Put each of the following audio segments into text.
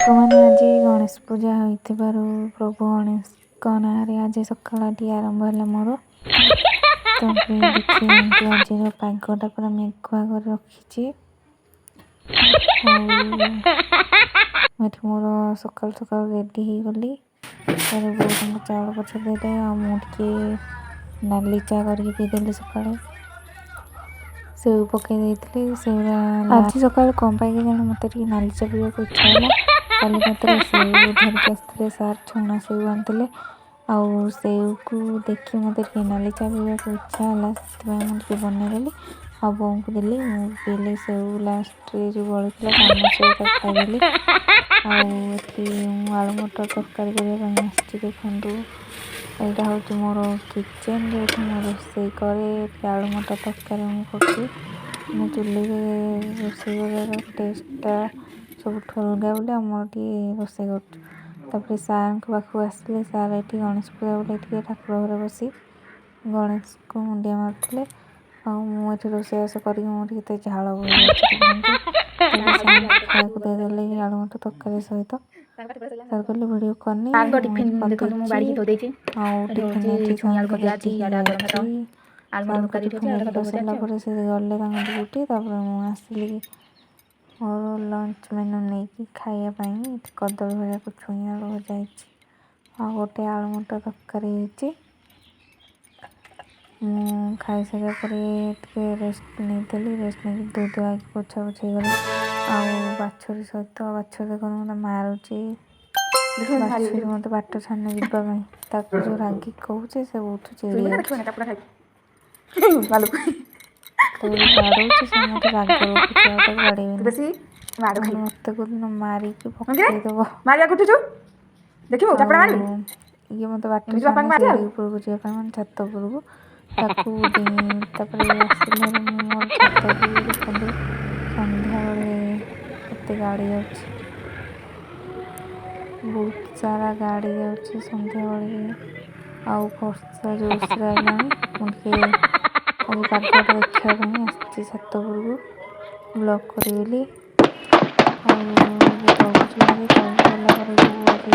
ମାନେ ଆଜି ଗଣେଶ ପୂଜା ହୋଇଥିବାରୁ ପ୍ରଭୁ ଗଣେଶଙ୍କ ନାଁରେ ଆଜି ସକାଳଟି ଆରମ୍ଭ ହେଲା ମୋର। ତାପରେ ଦେଖିଦିଅନ୍ତୁ ଆଜିର ପାଗଟା ପୁରା ମେଘୁଆ କରି ରଖିଛି। ଆଉ ଏଠି ମୋର ସକାଳୁ ସକାଳୁ ରେଡ଼ି ହେଇଗଲି। ତାପରେ ବୋଉ ତାଙ୍କ ଚାଉଳ ପଛରେ ଦେଲେ ଆଉ ମୁଁ ଟିକେ ନାଲି ଚା କରିକି ପିଇଦେଲି ସକାଳେ। ସେଉ ପକେଇ ଦେଇଥିଲି ସେଗୁଡ଼ା ଆଜି ସକାଳୁ କ'ଣ ପାଇଁ କେଜାଣି ମୋତେ ଟିକେ ନାଲି ଚା ପିଇବାକୁ ଇଚ୍ଛା ହେଲା। କାଲି ରାତିରେ ସେଉ ଧରିକି ଆସିଥିଲେ ସାର୍, ଛଣା ସେଉ ଆଣିଥିଲେ। ଆଉ ସେଉକୁ ଦେଖି ମୋତେ ଟିକେ ନାଲି ଚା ପିଇବାକୁ ଇଚ୍ଛା ହେଲା, ସେଥିପାଇଁ ମୁଁ ଟିକେ ବନେଇଦେଲି ଆଉ ବୋଉଙ୍କୁ ଦେଲି। ମୁଁ ପିଇଲି ସେଉ। ଲାଷ୍ଟରେ ଯେଉଁ ବଳିଥିଲା ସାନ ସେଉ ତାକୁ ଖାଇଦେଲି। ଆଉ ଏଠି ମୁଁ ଆଳୁ ମଟର ତରକାରୀ କରିବା ପାଇଁ ଆସିଛି। ଦେଖନ୍ତୁ ଏଇଟା ହେଉଛି ମୋର କିଚେନ୍, ଯେଉଁଠି ମୁଁ ରୋଷେଇ କରେ। ଏଠି ଆଳୁ ମଟର ତରକାରୀ ମୁଁ କରୁଛି। ମାନେ ଚୁଲିରେ ରୋଷେଇ କରିବାର ଟେଷ୍ଟଟା ସବୁଠୁ ଅଲଗା ବୋଲି ଆମର ଟିକେ ରୋଷେଇ କରୁଛୁ। ତାପରେ ସାର୍ଙ୍କ ପାଖକୁ ଆସିଲେ। ସାର୍ ଏଠି ଗଣେଶ ପୂଜା ବୋଲି ଟିକେ ଠାକୁର ଘରେ ବସି ଗଣେଶଙ୍କୁ ମୁଣ୍ଡିଆ ମାରୁଥିଲେ। ଆଉ ମୁଁ ଏଠି ରୋଷେଇବାସ କରିକି ମୋର କେତେ ଝାଳ ବୋହିଯାଉଛି ଦେଖନ୍ତୁ। ତାପରେ ସାର୍ଙ୍କୁ ଖାଇବାକୁ ଦେଇଦେଲି ଆଳୁ ମଟର ତରକାରୀ ସହିତ। ସାର୍ କହିଲେ ଭିଡ଼ିଓ କରିନି, ମୁଁ ଏଠି କରିଦେଇଛି। ଆଉ ଟିଫିନ୍ ଏଠି ସାର୍ଙ୍କ ରେଡ଼ି ହେଇଯାଇଛି। ସାର୍ଙ୍କ ଟିଫିନ୍ ହେରିକା ସରିଲା ପରେ ସେ ଗଲେ ତାଙ୍କ ଡ୍ୟୁଟି। ତାପରେ ମୁଁ ଆସିଲି ମୋର ଲଞ୍ଚ ମେନୁ ନେଇକି ଖାଇବା ପାଇଁ। ଏଠି କଦଳୀ ଭଜାକୁ ଛୁଇଁ ଆଳୁ ଭଜା ହେଇଛି, ଆଉ ଗୋଟେ ଆଳୁ ମଟର ତରକାରୀ ହେଇଛି। ମୁଁ ଖାଇସାରିଲା ପରେ ଟିକେ ରେଷ୍ଟ ନେଇଥିଲି। ରେଷ୍ଟ ନେଇକି ଧୋଇ ଧୁଆକି ପୋଛା ପୋଛି ହେଇଗଲି। ଆଉ ବାଛୁରୀ ସହିତ ବାଛୁରୀ ଦେଖନ୍ତୁ ମୋତେ ମାରୁଛି। ବାଛୁରୀ ମୋତେ ବାଟ ଛାଡୁନି ଯିବା ପାଇଁ। ତାକୁ ଯେଉଁ ରାଗିକି କହୁଛି ସେ ବହୁତ ଚିଡ଼ି ଯାଉଛି। ତାକୁ ବାଡ଼ଉଛି, ସେ ମୋତେ ରାଗ ରଖୁଛି ଆଉ ତାକୁ ବାଡ଼େଇବିନି। ମୋତେ କୋଉଦିନ ମାରିକି ପକେଇଦବ। ଆଉ ଇଏ ମୋତେ ବାଟ ଛାଡୁନି ସିଡ଼ି ଉପରକୁ ଯିବା ପାଇଁ, ମାନେ ଛାତ ଉପରକୁ। ତାକୁ ତାପରେ ଆସିଲି ହେରି ମୁଁ ମୋର ଛାତକୁ। ଦେଖନ୍ତୁ ସନ୍ଧ୍ୟାବେଳେ କେତେ ଗାଡ଼ି ଯାଉଛି, ବହୁତ ସାରା ଗାଡ଼ି ଯାଉଛି ସନ୍ଧ୍ୟାବେଳେ। ଆଉ ବର୍ଷା ଜୋରସରେ ଆଇଲାଣି। ମୁଁ ଟିକେ ଆଜି ପାଗଟା ଦେଖିବା ପାଇଁ ଆସିଛି ଛାତ ଉପରକୁ ବ୍ଲଗ୍ କରିବି ବୋଲି। ଆଉ ଏବେ ତଳକୁ ଯିବା ହେରି। ତଳକୁ ଗଲା ପରେ ବୋଉ ଆଜି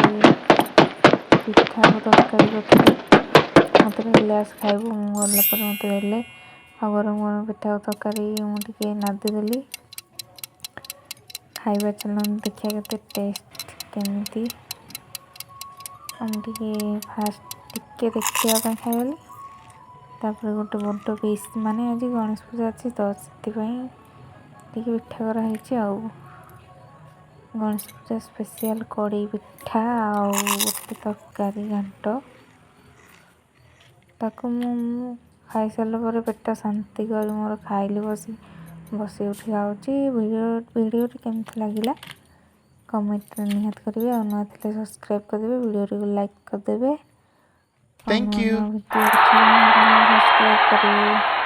ପିଠାକୁ ତରକାରୀ କରିଥିଲେ। ମୋତେ କହିଲେ ଆସ ଖାଇବୁ। ମୁଁ ଗଲା ପରେ ମୋତେ ଦେଲେ ଆଉ ଗରମ ଗରମ ପିଠାକୁ ତରକାରୀ ମୁଁ ଟିକେ ନାଦିଦେଲି। ଖାଇବା ଚାଲନ୍ତୁ ଦେଖିବା କେତେ ଟେଷ୍ଟ କେମିତି। ମୁଁ ଟିକେ ଫାଷ୍ଟ ଟିକେ ଦେଖିବା ପାଇଁ ଖାଇଗଲି। ତାପରେ ଗୋଟେ ବଡ଼ ପିସ୍, ମାନେ ଆଜି ଗଣେଶ ପୂଜା ଅଛି ତ ସେଥିପାଇଁ ଟିକେ ପିଠା କରାହେଇଛି। ଆଉ ଗଣେଶ ପୂଜା ସ୍ପେଶିଆଲ କଡ଼େଇ ପିଠା ଆଉ ଗୋଟେ ତରକାରୀ ଘାଣ୍ଟ। ତାକୁ ମୁଁ ଖାଇସାରିଲା ପରେ ପେଟ ଶାନ୍ତି କରି ମୋର ଖାଇଲି ବସି ଉଠି ଖାଉଛି। ଭିଡ଼ିଓଟି କେମିତି ଲାଗିଲା କମେଣ୍ଟରେ ନିହାତି କରିବେ। ଆଉ ନୂଆ ଥିଲେ ସବସ୍କ୍ରାଇବ୍ କରିଦେବେ, ଭିଡ଼ିଓଟିକୁ ଲାଇକ୍ କରିଦେବେ। ଆଉ Thank ନୂଆ you. ନୂଆ ଭିଡ଼ିଓ ଦେଖିବା ପାଇଁ ଚ୍ୟାନେଲ୍ ସବସ୍କ୍ରାଇବ୍ କରିବେ।